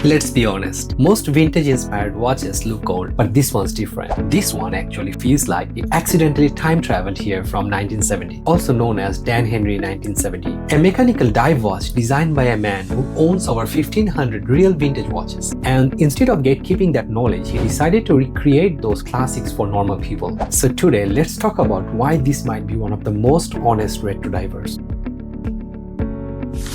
Let's be honest, most vintage-inspired watches look old, but this one's different. This one actually feels like it accidentally time-traveled here from 1970, also known as Dan Henry 1970, a mechanical dive watch designed by a man who owns over 1500 real vintage watches. And instead of gatekeeping that knowledge, he decided to recreate those classics for normal people. So today, let's talk about why this might be one of the most honest retro divers.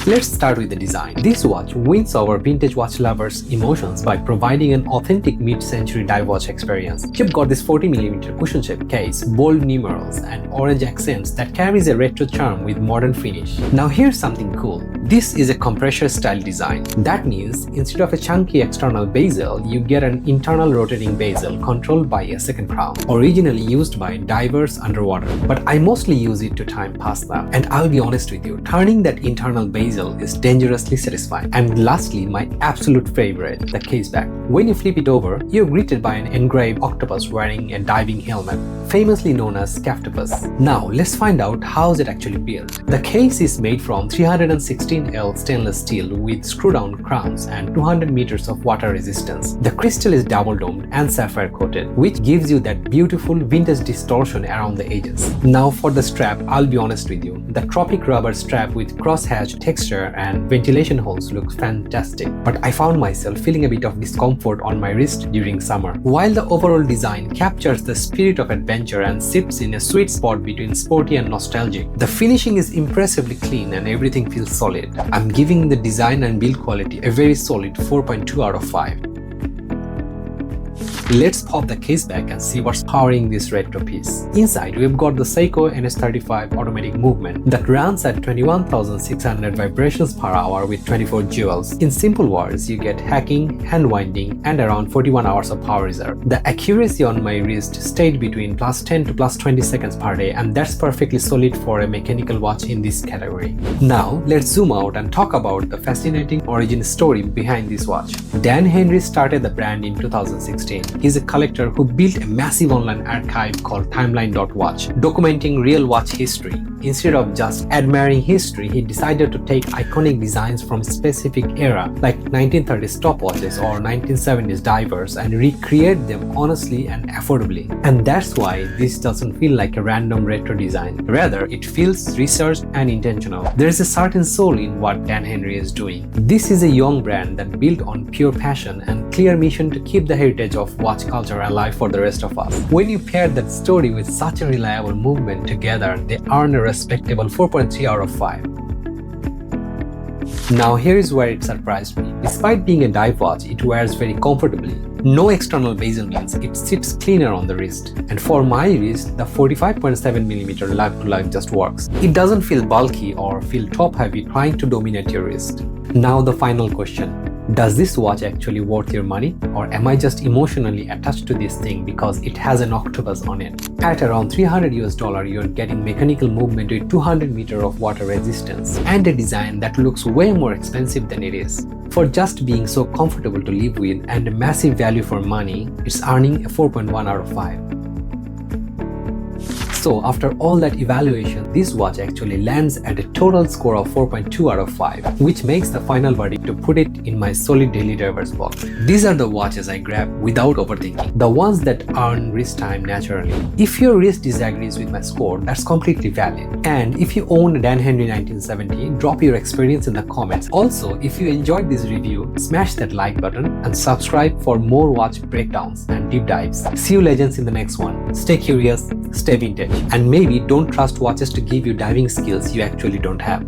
Let's start with the design. This watch wins over vintage watch lovers' emotions by providing an authentic mid-century dive watch experience. You've got this 40mm cushion-shaped case, bold numerals, and orange accents that carries a retro charm with modern finish. Now here's something cool. This is a compressor-style design. That means instead of a chunky external bezel, you get an internal rotating bezel controlled by a second crown, originally used by divers underwater. But I mostly use it to time pass them. And I'll be honest with you, turning that internal bezel is dangerously satisfying. And lastly, my absolute favorite, the case back. When you flip it over, you're greeted by an engraved octopus wearing a diving helmet, famously known as Scaftopus. Now, let's find out how it actually built. The case is made from 316L stainless steel with screw-down crowns and 200 meters of water resistance. The crystal is double-domed and sapphire-coated, which gives you that beautiful vintage distortion around the edges. Now for the strap, I'll be honest with you. The tropic rubber strap with crosshatch texture and ventilation holes looks fantastic, but I found myself feeling a bit of discomfort on my wrist during summer. While the overall design captures the spirit of adventure and sits in a sweet spot between sporty and nostalgic, the finishing is impressively clean and everything feels solid. I'm giving the design and build quality a very solid 4.2 out of 5. Let's pop the case back and see what's powering this retro piece. Inside, we've got the Seiko NS35 automatic movement that runs at 21,600 vibrations per hour with 24 jewels. In simple words, you get hacking, hand winding, and around 41 hours of power reserve. The accuracy on my wrist stayed between +10 to +20 seconds per day, and that's perfectly solid for a mechanical watch in this category. Now, let's zoom out and talk about the fascinating origin story behind this watch. Dan Henry started the brand in 2016. He's a collector who built a massive online archive called timeline.watch, documenting real watch history. Instead of just admiring history, he decided to take iconic designs from a specific era, like 1930s stopwatches or 1970s divers, and recreate them honestly and affordably. And that's why this doesn't feel like a random retro design. Rather, it feels researched and intentional. There's a certain soul in what Dan Henry is doing. This is a young brand that built on pure passion and clear mission to keep the heritage of watch culture alive for the rest of us. When you pair that story with such a reliable movement together, they earn a respectable 4.3 out of 5. Now here is where it surprised me. Despite being a dive watch, it wears very comfortably. No external bezel means it sits cleaner on the wrist. And for my wrist, the 45.7mm lug-to-lug just works. It doesn't feel bulky or feel top-heavy trying to dominate your wrist. Now the final question. Does this watch actually worth your money, or am I just emotionally attached to this thing because it has an octopus on it? At around $300 you're getting mechanical movement with 200 meters of water resistance and a design that looks way more expensive than it is. For just being so comfortable to live with and a massive value for money, it's earning a 4.1 out of 5. So after all that evaluation, this watch actually lands at a total score of 4.2 out of 5, which makes the final verdict to put it in my solid daily divers box. These are the watches I grab without overthinking, the ones that earn wrist time naturally. If your wrist disagrees with my score, that's completely valid. And if you own a Dan Henry 1970, drop your experience in the comments. Also, if you enjoyed this review, smash that like button and subscribe for more watch breakdowns and deep dives. See you legends in the next one. Stay curious, stay vintage. And maybe don't trust watches to give you diving skills you actually don't have.